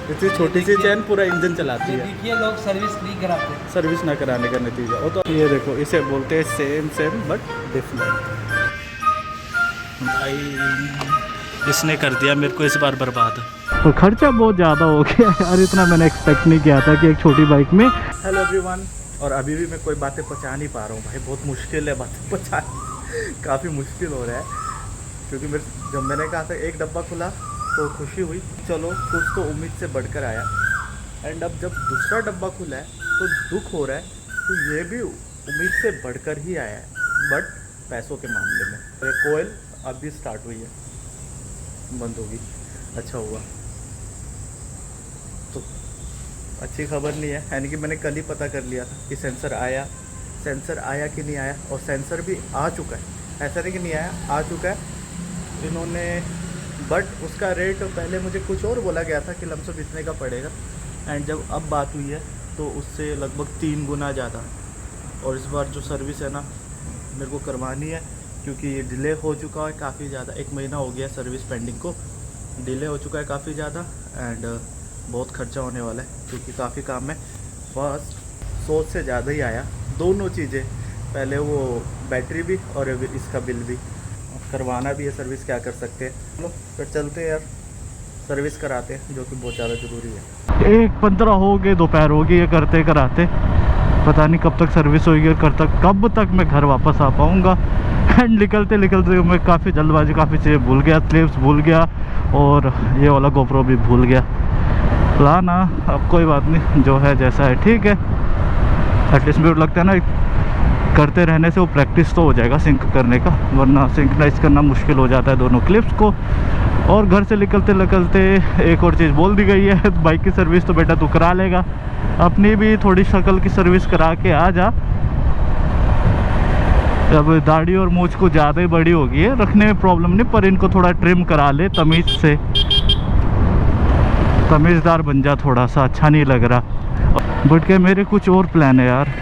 इतनी छोटी सी चैन पूरा इंजन चलाती है। देखिए लोग सर्विस नहीं कराते हैं। सर्विस ना कराने का नतीजा वो तो ये देखो, इसे बोलते हैं सेम सेम बट डिफरेंट। भाई इसने कर दिया मेरे को इस बार बर्बाद। और खर्चा बहुत ज़्यादा हो गया यार, इतना मैंने एक्सपेक्ट नहीं किया था कि एक छोटी बाइक में। हेलो एवरीवन, और अभी भी मैं कोई बातें पहुँचा नहीं पा रहा हूँ भाई, बहुत मुश्किल है बातें पहुँचा, काफ़ी मुश्किल हो रहा है। क्योंकि जब मैंने कहा था एक डब्बा खुला तो खुशी हुई, चलो कुछ तो उम्मीद से बढ़कर आया। एंड अब जब दूसरा डब्बा खुला है तो दुख हो रहा है, तो ये भी उम्मीद से बढ़कर ही आया है, बट पैसों के मामले में। कोयल अब भी स्टार्ट हुई है, बंद होगी, अच्छा हुआ। तो अच्छी खबर नहीं है, यानी कि मैंने कल ही पता कर लिया था कि सेंसर आया कि नहीं आया, और सेंसर भी आ चुका है, ऐसा नहीं कि नहीं आया, आ चुका है इन्होंने। बट उसका रेट पहले मुझे कुछ और बोला गया था कि लमसम इतने का पड़ेगा, एंड जब अब बात हुई है तो उससे लगभग 3 गुना ज़्यादा। और इस बार जो सर्विस है ना मेरे को करवानी है, क्योंकि ये डिले हो चुका है काफ़ी ज़्यादा, 1 महीना हो गया सर्विस पेंडिंग को, डिले हो चुका है काफ़ी ज़्यादा। एंड बहुत खर्चा होने वाला है क्योंकि काफ़ी काम है। फर्स्ट सोच से ज़्यादा ही आया, दोनों चीज़ें, पहले वो बैटरी भी और इसका बिल भी करवाना भी है। सर्विस क्या कर सकते हैं, चलो फिर चलते हैं यार, सर्विस कराते हैं, जो कि बहुत ज़्यादा ज़रूरी है। 1:15 हो गए, दोपहर हो गई, ये करते कराते पता नहीं कब तक सर्विस होगी और कब तक मैं घर वापस आ पाऊँगा। एंड निकलते मैं काफ़ी जल्दबाजी, काफ़ी चीज़ें भूल गया, क्लिप्स भूल गया, और ये वाला गोप्रो भी भूल गया लाना। अब कोई बात नहीं, जो है जैसा है ठीक है। एटलीस्ट मुझे लगता है ना करते रहने से वो प्रैक्टिस तो हो जाएगा सिंक करने का, वरना सिंक्राइज करना मुश्किल हो जाता है दोनों क्लिप्स को। और घर से निकलते एक और चीज़ बोल दी गई है, बाइक की सर्विस तो बेटा तू करा लेगा, अपनी भी थोड़ी शक्ल की सर्विस करा के आ जा। अब दाढ़ी और मूंछ को ज़्यादा ही बड़ी हो गई है, रखने में प्रॉब्लम नहीं, पर इनको थोड़ा ट्रिम करा ले तमीज़ से, तमीज़दार बन जा थोड़ा सा, अच्छा नहीं लग रहा। बट क्या मेरे कुछ और प्लान है यार,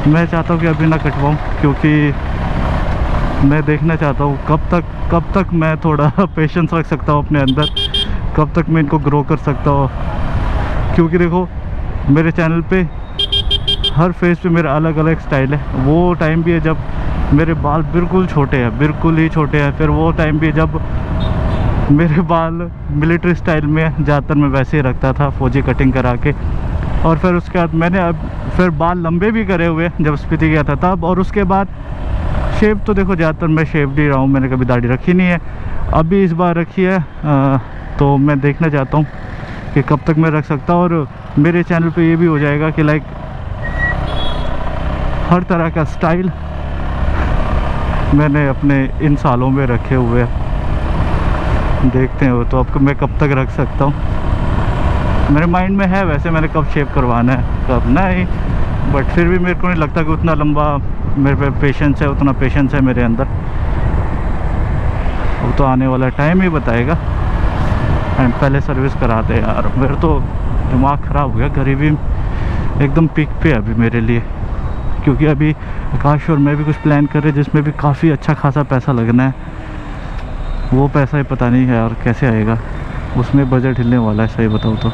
मैं चाहता हूँ कि अभी ना कटवाऊँ, क्योंकि मैं देखना चाहता हूँ कब तक मैं थोड़ा पेशेंस रख सकता हूँ अपने अंदर, कब तक मैं इनको ग्रो कर सकता हूँ। क्योंकि देखो मेरे चैनल पे हर फेस पे मेरा अलग अलग स्टाइल है। वो टाइम भी है जब मेरे बाल बिल्कुल छोटे हैं, बिल्कुल ही छोटे हैं। फिर वो टाइम भी है जब मेरे बाल मिलिट्री स्टाइल में, ज़्यादातर मैं वैसे ही रखता था, फौजी कटिंग करा के। और फिर उसके बाद मैंने अब फिर बाल लंबे भी करे हुए जब स्पीति गया था तब। और उसके बाद शेव तो देखो ज़्यादातर मैं शेव ही रहा हूँ, मैंने कभी दाढ़ी रखी नहीं है, अभी इस बार रखी है। तो मैं देखना चाहता हूँ कि कब तक मैं रख सकता हूँ। और मेरे चैनल पे ये भी हो जाएगा कि लाइक हर तरह का स्टाइल मैंने अपने इन सालों में रखे हुए हैं, देखते हैं वो तो अब मैं कब तक रख सकता हूँ। मेरे माइंड में है वैसे मैंने कब शेव करवाना है कब नहीं, बट फिर भी मेरे को नहीं लगता कि उतना लंबा मेरे पे पेशेंस है, उतना पेशेंस है मेरे अंदर। वो तो आने वाला टाइम ही बताएगा। एंड पहले सर्विस कराते हैं यार, मेरा तो दिमाग ख़राब हो गया, गरीबी एकदम पीक पे है अभी मेरे लिए। क्योंकि अभी आकाश और मैं भी कुछ प्लान कर रहे हैं जिसमें भी काफ़ी अच्छा खासा पैसा लगना है। वो पैसा ही पता नहीं है यार कैसे आएगा, उसमें बजट हिलने वाला है सही बताऊँ तो।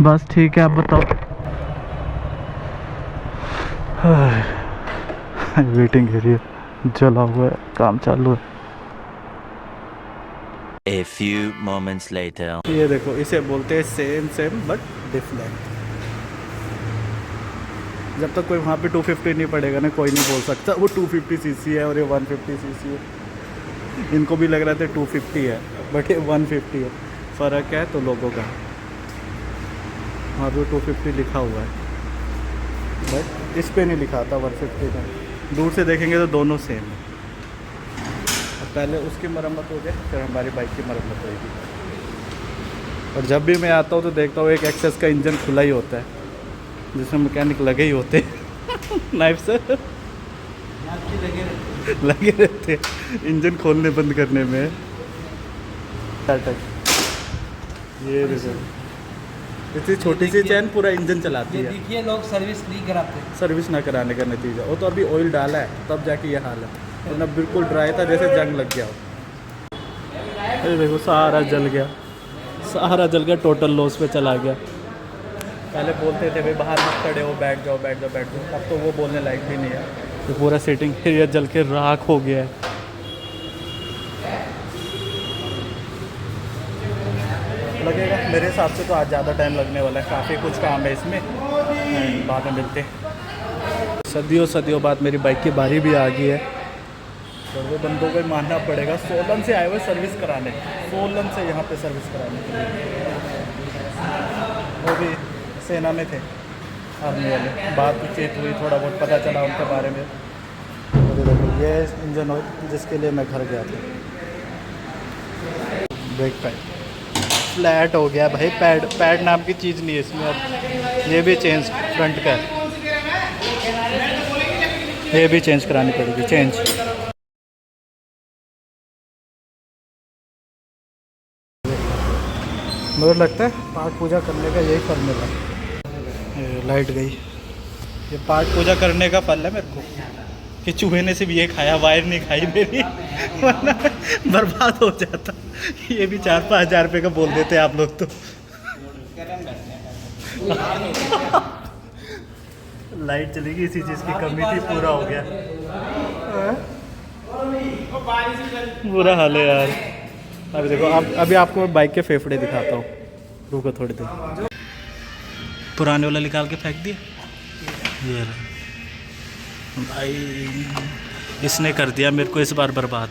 बस ठीक है, आप बताओ। वेटिंग एरिया जला हुआ है, काम चालू है। A few moments later. ये देखो, इसे बोलते हैं सेम सेम बट डिफरेंट। जब तक कोई वहाँ पे 250 नहीं पड़ेगा ना, कोई नहीं बोल सकता वो 250 सीसी है और ये 150 सीसी है। इनको भी लग रहा था 250 है बट ये 150 है, फ़र्क है तो लोगों का। वहाँ पे 250 लिखा हुआ है बट इस पे नहीं लिखा था 150 का। दूर से देखेंगे तो दोनों सेम है। पहले उसकी मरम्मत हो जाए फिर हमारी बाइक की मरम्मत होगी। और जब भी मैं आता हूँ तो देखता हूँ एक एक्सेस का इंजन खुला ही होता है, जिसमें मैकेनिक लगे ही होते नाइफ से लगे रहते इंजन खोलने बंद करने में। ये देखो इतनी छोटी सी चैन पूरा इंजन चलाती ये है। देखिए लोग सर्विस फ्री कराते हैं। सर्विस ना कराने का नतीजा, वो तो अभी ऑयल डाला है तब जाके ये हाल है, वरना बिल्कुल ड्राई था जैसे जंग लग गया हो। अरे देखो सारा जल गया, सारा जल गया, टोटल लॉस पे चला गया। पहले बोलते थे भाई बाहर मत खड़े हो, बैठ जाओ बैठ जाओ बैठ जाओ, अब तो वो बोलने लायक भी नहीं है। तो पूरा सेटिंग एरिया जल के राख हो गया है। लगेगा मेरे हिसाब से तो आज ज़्यादा टाइम लगने वाला है, काफ़ी कुछ काम है इसमें, बाद में मिलते। सदियों सदियों बाद मेरी बाइक की बारी भी आ गई है, तो वो बंदों को मानना पड़ेगा। सोलन से आए हुए सर्विस कराने, सोलन से यहाँ पे सर्विस कराने के लिए, वो भी सेना में थे आर्मी वाले। बातचीत हुई, थोड़ा बहुत पता चला उनके बारे में। तो देखो ये इंजन ऑयल जिसके लिए मैं घर गया था। ब्रेक पैड फ्लैट हो गया भाई, पैड नाम की चीज़ नहीं है इसमें अब। ये भी चेंज फ्रंट का है, ये भी चेंज करानी पड़ेगी, चेंज। मुझे लगता है पाठ पूजा करने का यही फल मिला। ये लाइट गई, ये पाठ पूजा करने का फल है मेरे को कि चूहे ने सिर्फ ये खाया, वायर नहीं खाई मेरी, वरना बर्बाद हो जाता। ये भी 4-5 हज़ार रुपये का बोल देते आप लोग तो। लाइट चलेगी, इसी चीज़ की कमी थी, पूरा हो गया। बुरा हाल है यार। अभी देखो, अब अभी आपको मैं बाइक के फेफड़े दिखाता हूँ, रुको थोड़ी देर। पुराने वाला निकाल के फेंक दिया ये भाई, इसने कर दिया मेरे को इस बार बर्बाद।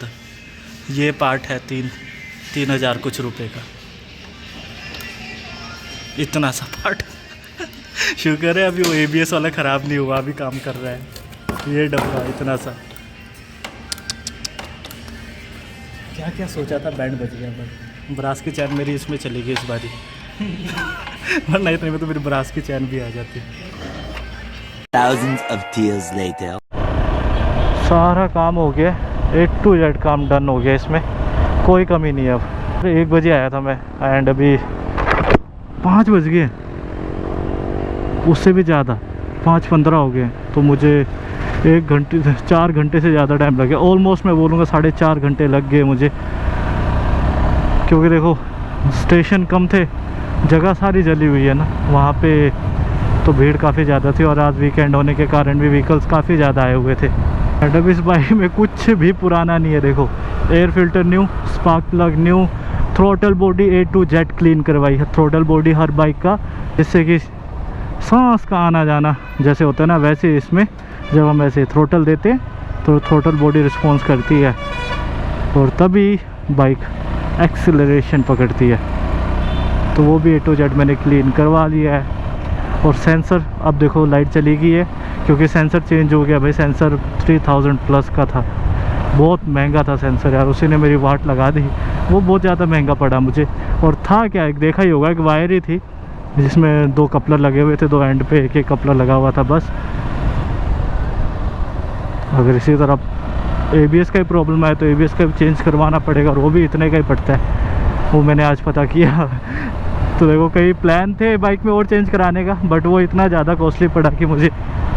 ये पार्ट है 3,000 कुछ रुपए का, इतना सा पार्ट। शुक्र है अभी वो ABS वाला ख़राब नहीं हुआ, अभी काम कर रहा है। ये डब्बा इतना सा, क्या क्या सोचा था, बैंड बज गया। बस ब्रास की चैन मेरी इसमें चली गई इस बारी, वरना इतने में तो मेरी ब्रास की चैन भी आ जाती। Thousands of tears later. सारा काम हो गया, A to Z काम डन हो गया, इसमें कोई कमी नहीं है। अब 1 बजे आया था मैं, एंड अभी 5 बज गए, उससे भी ज़्यादा 5:15 हो गए। तो मुझे 1 घंटे 4 घंटे से ज़्यादा टाइम लग गया, ऑलमोस्ट मैं बोलूँगा 4.5 घंटे लग गए मुझे। क्योंकि देखो स्टेशन कम थे, जगह सारी जली हुई है ना वहाँ पे, तो भीड़ काफ़ी ज़्यादा थी, और आज वीकेंड होने के कारण भी व्हीकल्स काफ़ी ज़्यादा आए हुए थे। एंड अब इस बाइक में कुछ भी पुराना नहीं है। देखो air filter new, spark plug new, throttle body A to Z clean करवाई है। थ्रोटल बॉडी हर बाइक का, जिससे कि सांस का आना जाना जैसे होता है ना, वैसे इसमें जब हम ऐसे थ्रोटल देते हैं तो थ्रोटल बॉडी रिस्पॉन्स करती है, और तभी बाइक एक्सीलरेशन पकड़ती है। तो वो भी A to Z मैंने क्लीन करवा लिया है। और सेंसर, अब देखो लाइट चली गई है क्योंकि सेंसर चेंज हो गया भाई। सेंसर 3000 प्लस का था, बहुत महंगा था सेंसर यार, उसी ने मेरी वाट लगा दी, वो बहुत ज़्यादा महंगा पड़ा मुझे। और था क्या, एक देखा ही होगा, एक वायर ही थी जिसमें 2 कपलर लगे हुए थे, 2 एंड पे एक कपलर लगा हुआ था बस। अगर इसी तरह ABS का ही प्रॉब्लम आए तो ABS का भी चेंज करवाना पड़ेगा, और वो भी इतने का ही पड़ता है, वो मैंने आज पता किया। तो देखो कई प्लान थे बाइक में और चेंज कराने का, बट वो इतना ज़्यादा कॉस्टली पड़ा कि मुझे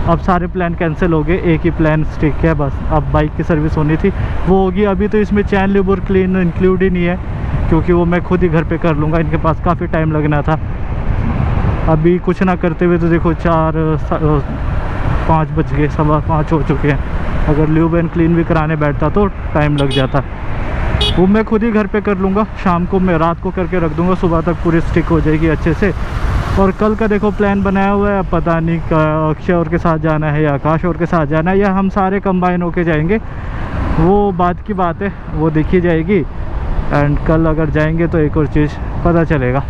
अब सारे प्लान कैंसिल हो गए, एक ही प्लान स्टिक है बस। अब बाइक की सर्विस होनी थी, वो होगी। अभी तो इसमें चैन लिबर क्लीन इंक्लूड ही नहीं है, क्योंकि वो मैं खुद ही घर पे कर लूँगा, इनके पास काफ़ी टाइम लगना था। अभी कुछ ना करते हुए तो देखो 5 बज गए, 5:15 हो चुके हैं। अगर ल्यूब एंड क्लीन भी कराने बैठता तो टाइम लग जाता। वो मैं खुद ही घर पे कर लूँगा, शाम को मैं रात को करके रख दूँगा, सुबह तक पूरी स्टिक हो जाएगी अच्छे से। और कल का देखो प्लान बनाया हुआ है, पता नहीं अक्षय और के साथ जाना है या आकाश और के साथ जाना है, या हम सारे कंबाइन होके जाएंगे, वो बात की बात है, वो देखी जाएगी। एंड कल अगर जाएंगे तो एक और चीज़ पता चलेगा,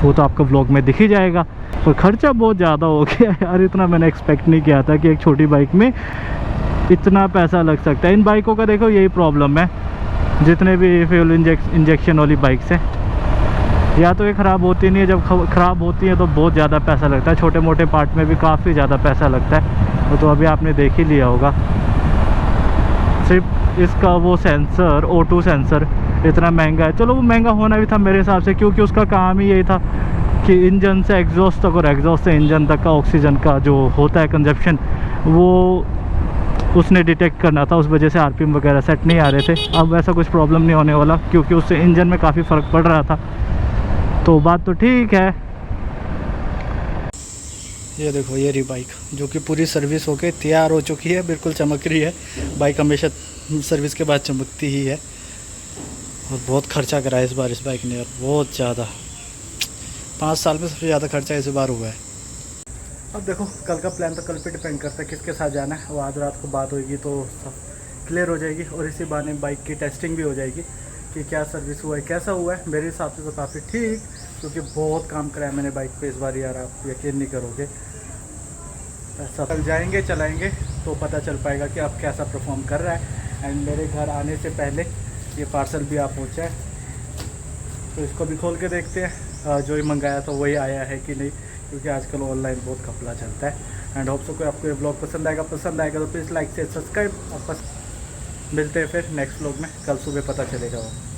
वो तो आपको व्लॉग में दिख ही जाएगा। और ख़र्चा बहुत ज़्यादा हो गया यार, इतना मैंने एक्सपेक्ट नहीं किया था कि एक छोटी बाइक में इतना पैसा लग सकता है। इन बाइकों का देखो यही प्रॉब्लम है, जितने भी फ्यूल इंजेक्शन वाली बाइक्स हैं, या तो ये ख़राब होती नहीं है, जब ख़राब होती है तो बहुत ज़्यादा पैसा लगता है, छोटे मोटे पार्ट में भी काफ़ी ज़्यादा पैसा लगता है। वो तो अभी आपने देख ही लिया होगा। सिर्फ इसका वो सेंसर, O2 सेंसर इतना महंगा है। चलो वो महंगा होना भी था मेरे हिसाब से, क्योंकि उसका काम ही यही था कि इंजन से एग्जॉस्ट तक और एग्जॉस्ट से इंजन तक का ऑक्सीजन का जो होता है कंजप्शन, वो उसने डिटेक्ट करना था। उस वजह से आरपीएम वगैरह सेट नहीं आ रहे थे। अब ऐसा कुछ प्रॉब्लम नहीं होने वाला, क्योंकि उससे इंजन में काफ़ी फ़र्क पड़ रहा था, तो बात तो ठीक है। ये देखो, ये रही बाइक जो कि पूरी सर्विस होके तैयार हो चुकी है, बिल्कुल चमक रही है। बाइक हमेशा सर्विस के बाद चमकती ही है। और बहुत खर्चा करा है इस बार इस बाइक ने, और बहुत ज़्यादा, 5 साल में सबसे ज़्यादा खर्चा इस बार हुआ है। अब देखो, कल का प्लान तो कल पे डिपेंड करता है किसके साथ जाना है। वो आज रात को बात होगी तो सब क्लियर हो जाएगी, और इसी बहाने बाइक की टेस्टिंग भी हो जाएगी कि क्या सर्विस हुआ है, कैसा हुआ है। मेरे हिसाब से तो काफ़ी ठीक, क्योंकि बहुत काम कराया मैंने बाइक पे इस बार यार, आप यकीन नहीं करोगे। ऐसा कल जाएंगे चलाएंगे तो पता चल पाएगा कि आप कैसा परफॉर्म कर रहा है। एंड मेरे घर आने से पहले ये पार्सल भी आप पहुँचा है, तो इसको भी खोल के देखते हैं जो ही मंगाया था वही आया है कि नहीं, क्योंकि आजकल ऑनलाइन बहुत घपला चलता है। एंड होप सो को आपको ये ब्लॉग पसंद आएगा तो प्लीज़ लाइक से सब्सक्राइब। आपस मिलते हैं फिर नेक्स्ट ब्लॉग में, कल सुबह पता चलेगा वो।